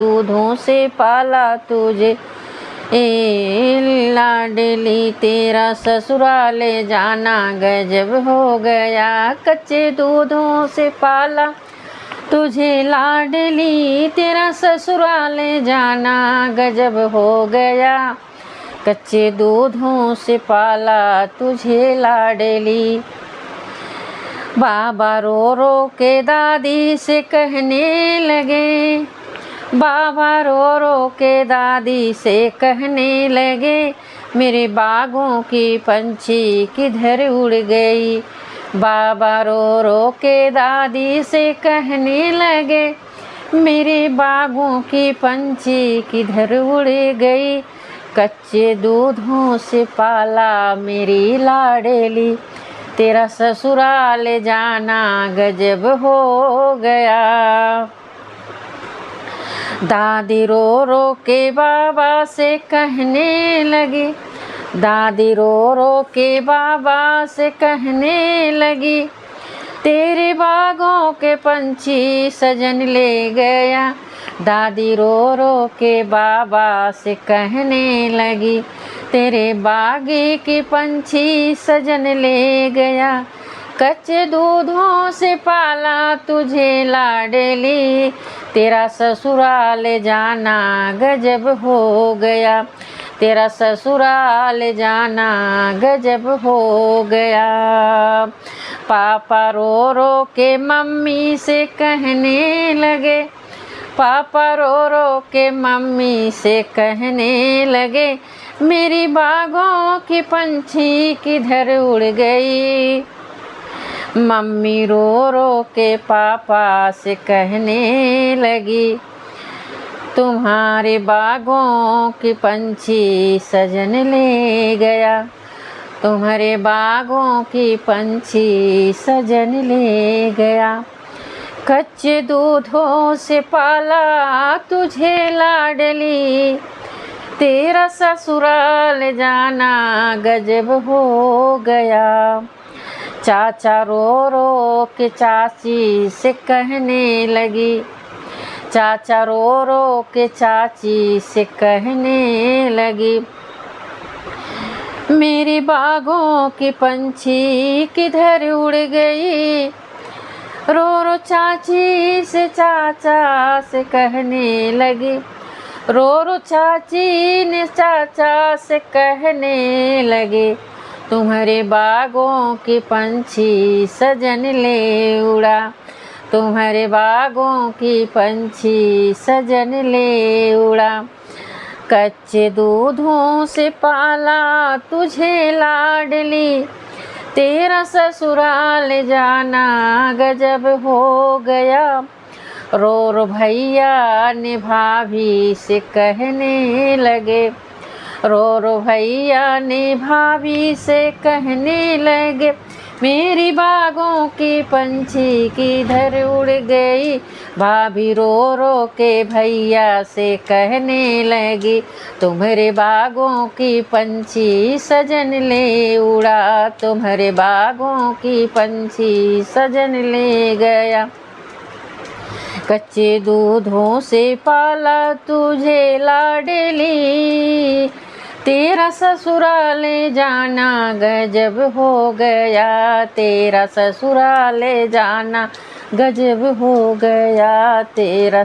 दूधों से पाला तुझे लाडली, तेरा ससुराल जाना गजब हो गया। कच्चे दूधों से पाला तुझे लाडली, तेरा ससुराल जाना गजब हो गया। कच्चे दूधों से पाला तुझे लाडली। बाबा रो रो के दादी से कहने लगे, बाबा रो रो के दादी से कहने लगे, मेरे बागों की पंछी किधर उड़ गई। बाबा रो रो के दादी से कहने लगे, मेरे बागों की पंछी किधर उड़ गई। कच्चे दूधों से पाला मेरी लाडली, तेरा ससुराल जाना गजब हो गया। दादी रो रो के बाबा से कहने लगी, दादी रो रो के बाबा से कहने लगी, तेरे बागों के पंछी सजन ले गया। दादी रो रो के बाबा से कहने लगी, तेरे बागी की पंछी सजन ले गया। कच्चे दूधों से पाला तुझे लाडली, तेरा ससुराल जाना गजब हो गया। तेरा ससुराल जाना गजब हो गया। पापा रो रो के मम्मी से कहने लगे, पापा रो रो के मम्मी से कहने लगे, मेरी बागों की पंछी किधर उड़ गई। मम्मी रो रो के पापा से कहने लगी, तुम्हारे बागों की पंछी सजन ले गया। तुम्हारे बागों की पंछी सजन ले गया। कच्चे दूधों से पाला तुझे लाडली, तेरा ससुराल जाना गजब हो गया। चाचा रो रो के चाची से कहने लगी, चाचा रो रो के चाची से कहने लगी, मेरी बागों की पंछी किधर उड़ गई। रो रो चाची से चाचा से कहने लगी, रो रो चाची ने चाचा से कहने लगे, तुम्हारे बागों की पंछी सजन ले उड़ा। तुम्हारे बागों की पंछी सजन ले उड़ा। कच्चे दूधों से पाला तुझे लाडली, तेरा ससुराल जाना गजब हो गया। रो रो भैया ने भाभी से कहने लगे, रो रो भैया ने भाभी से कहने लगे, मेरी बागों की पंछी किधर उड़ गई। भाभी रो रो के भैया से कहने लगी, तुम्हारे बागों की पंछी सजन ले उड़ा। तुम्हारे बागों की पंछी सजन ले गया। कच्चे दूधों से पाला तुझे लाडली, तेरा ससुराल जाना गजब हो गया। तेरा ससुराल जाना गजब हो गया। तेरा